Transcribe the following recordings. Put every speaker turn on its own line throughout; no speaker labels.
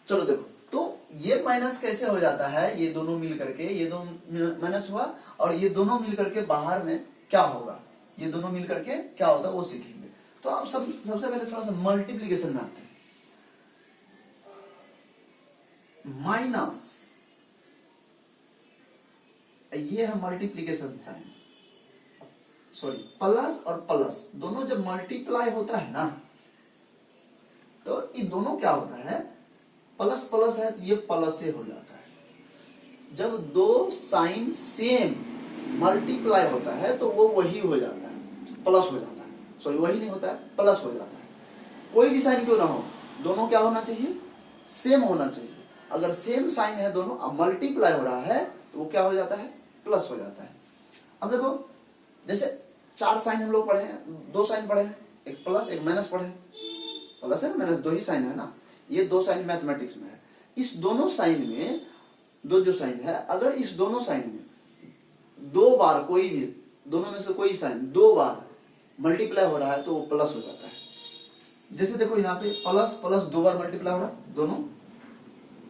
चलो देखो, तो ये माइनस कैसे हो जाता है, ये दोनों मिल करके, ये दोनों माइनस हुआ और ये दोनों मिल करके बाहर में क्या होगा, ये दोनों मिल करके क्या होता है वो सीखेंगे। तो आप सबसे पहले थोड़ा सा मल्टीप्लीकेशन में आते हैं। माइनस, ये है मल्टीप्लीकेशन साइन, सॉरी प्लस और प्लस दोनों जब मल्टीप्लाई होता है ना, तो ये दोनों क्या होता है, प्लस प्लस है तो ये प्लस से हो जाता है। जब दो साइन सेम मल्टीप्लाई होता है तो वो वही हो जाता है, प्लस हो जाता है, सॉरी वही नहीं होता है, प्लस हो जाता है। कोई भी साइन क्यों ना हो, दोनों क्या होना चाहिए, सेम होना चाहिए। अगर सेम साइन है दोनों, अब मल्टीप्लाई हो रहा है तो वो क्या हो जाता है, प्लस हो जाता है। अब देखो, जैसे 4 साइन हम लोग पढ़े हैं, 2 साइन पढ़े हैं, एक प्लस एक माइनस पढ़े, प्लस है माइनस 2 ही साइन है ना, ये 2 साइन मैथमेटिक्स में है। इस दोनों साइन में, दो जो साइन है, अगर इस दोनों साइन में 2 बार कोई भी, दोनों में से कोई साइन 2 बार मल्टीप्लाई हो रहा है तो वो प्लस हो जाता है। जैसे देखो यहाँ पे प्लस प्लस 2 बार मल्टीप्लाई हो रहा है, दोनों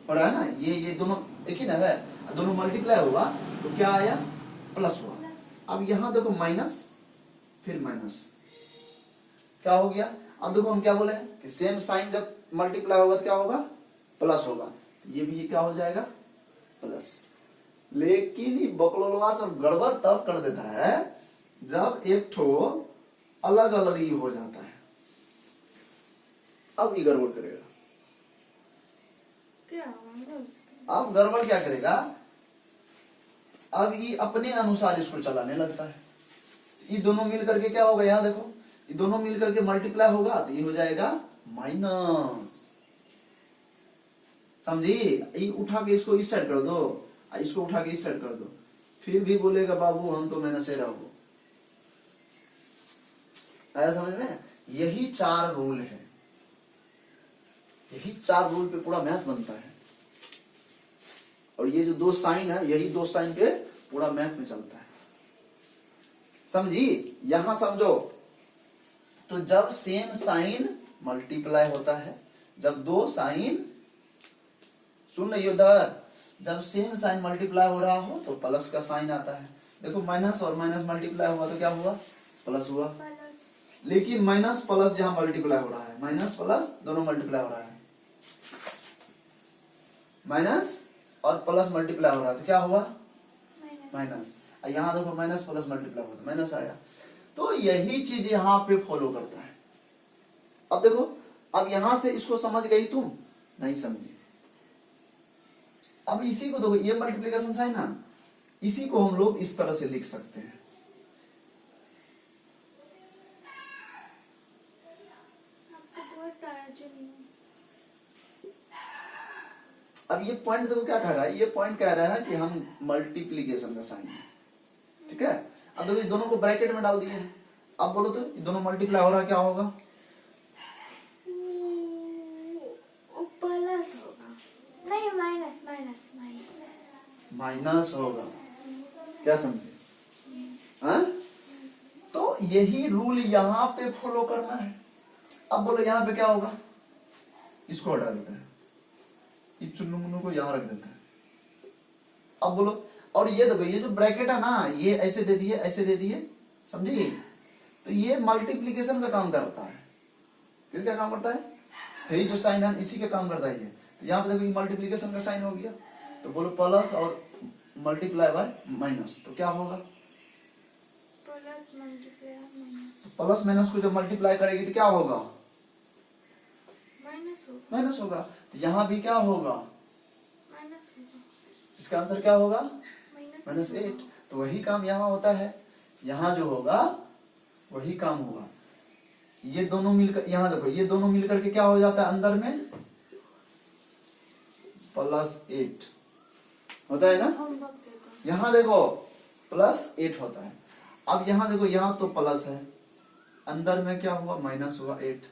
हो रहा है ना, ये दोनों एक ही ना है, दोनों मल्टीप्लाई हुआ तो क्या आया, प्लस हुआ। अब यहाँ देखो माइनस फिर माइनस, क्या हो गया। अब देखो हम क्या बोले हैं कि सेम साइन जब मल्टीप्लाई होगा तो क्या होगा, प्लस होगा, ये भी क्या हो जाएगा, प्लस। लेकिन ये बकलोलवा सब गड़बड़ तब कर देता है जब एक ठो अलग अलग ही हो जाता है, अब ये गड़बड़ करेगा। अब गड़बड़ क्या करेगा, अब ये अपने अनुसार इसको चलाने लगता है। ये दोनों मिल करके क्या होगा, यहाँ देखो, ये दोनों मिल करके मल्टीप्लाई होगा तो ये हो जाएगा माइनस, समझी। ये उठा के इसको इस साइड कर दो, इसको उठा के इस साइड कर दो, फिर भी बोलेगा बाबू हम तो मैंने से रहो। आया समझ में। यही 4 रूल है, यही 4 रूल पे पूरा मैथ बनता है। और ये जो 2 साइन है, यही 2 साइन पे पूरा मैथ में चलता है, समझी। यहां समझो, तो जब सेम साइन मल्टीप्लाई होता है, जब 2 साइन, सुन रही हो उधर, जब सेम साइन मल्टीप्लाई हो रहा हो तो प्लस का साइन आता है। देखो माइनस और माइनस मल्टीप्लाई हुआ तो क्या हुआ, प्लस हुआ। लेकिन माइनस प्लस जहां मल्टीप्लाई हो रहा है, माइनस प्लस दोनों मल्टीप्लाई हो रहा है, माइनस और प्लस मल्टीप्लाई हो रहा है तो क्या हुआ, माइनस। यहाँ देखो माइनस प्लस मल्टीप्लाई हुआ तो माइनस आया। तो यही चीज यहाँ पे फॉलो करता है। अब देखो, अब यहां से इसको समझ गई तुम, नहीं समझी। अब इसी को देखो, ये मल्टीप्लिकेशन साइन है, इसी को हम लोग इस तरह से लिख सकते हैं। अब ये पॉइंट देखो क्या कह रहा है, ये पॉइंट कह रहा है कि हम मल्टीप्लिकेशन का साइन है, ठीक है। अब देखो ये दोनों को ब्रैकेट में डाल दिए, अब बोलो तो ये दोनों मल्टीप्लाई हो रहा है, क्या होगा,
प्लस होगा, नहीं माइनस माइनस माइनस
माइनस होगा, क्या समझे। हाँ, तो यही रूल यहाँ पे फॉलो करना है। अब बोलो यहाँ पे क्या होगा, इसको हटा देता है, इस चुन्नू मुन्नू को यहाँ रख देता है। अब बोलो, और ये देखो ये जो ब्रैकेट है ना, ये ऐसे दे दिए ऐसे दे दिए, समझिए। तो ये मल्टीप्लिकेशन का काम करता है, किसका काम करता है, यही जो साइन है इसी का काम करता है ये। तो यहाँ पे देखो ये मल्टीप्लिकेशन का साइन हो गया, तो बोलो प्लस और मल्टीप्लाई बाय माइनस, तो क्या होगा,
plus multiply minus,
plus minus को जब मल्टीप्लाई करेगी तो क्या होगा,
माइनस होगा,
माइनस होगा। तो यहाँ भी क्या होगा,
माइनस होगा,
इसका आंसर क्या होगा,
माइनस
-8। तो वही काम यहाँ होता है, यहाँ जो होगा वही काम होगा। ये दोनों मिलकर, यहाँ देखो ये दोनों मिलकर के क्या हो जाता है, अंदर में +8 होता है ना। यहाँ देखो +8 होता है। अब यहाँ देखो, यहाँ तो प्लस है, अंदर में क्या हुआ, माइनस हुआ, 8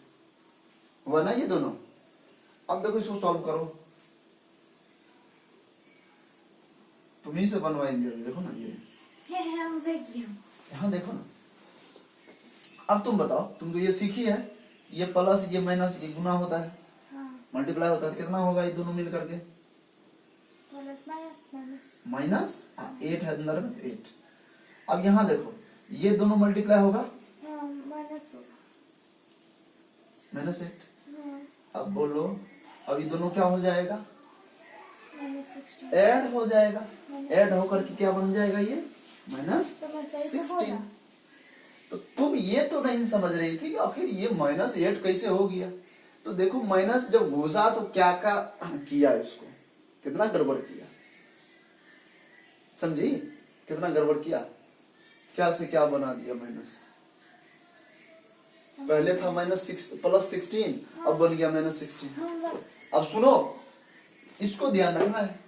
हुआ ना ये दोनों। अब देखो इसको सॉल्व करो, तुम्ही से बनवाएंगे, देखो ना ये यहाँ देखो ना। अब तुम बताओ, तुम तो ये सीखी है, ये प्लस ये माइनस ये गुना होता है,
हाँ।
मल्टीप्लाई होता है तो कितना होगा ये दोनों मिल करके?
प्लस माइनस माइनस
माइनस 8 है अंदर में, 8। अब यहाँ देखो ये दोनों मल्टीप्लाई होगा,
माइनस होगा।
-8।
हाँ,
अब बोलो, अब ये दोनों क्या हो जाएगा?
-16।
ऐड हो जाएगा।
Minus
ऐड होकर के क्या बन जाएगा ये?
तो मैं सही से
-16।
बोला।
तो तुम ये तो नहीं समझ रही थी कि आखिर ये -8 कैसे हो गया। तो देखो माइनस जब घुसा तो क्या क्या किया इसको, कितना गड़बड़ किया, समझी? कितना गड़बड़ किया, क्या से क्या बना दिया माइनस। पहले था +16, अब बन गया -16।
हाँ,
अब सुनो, इसको ध्यान रखना है।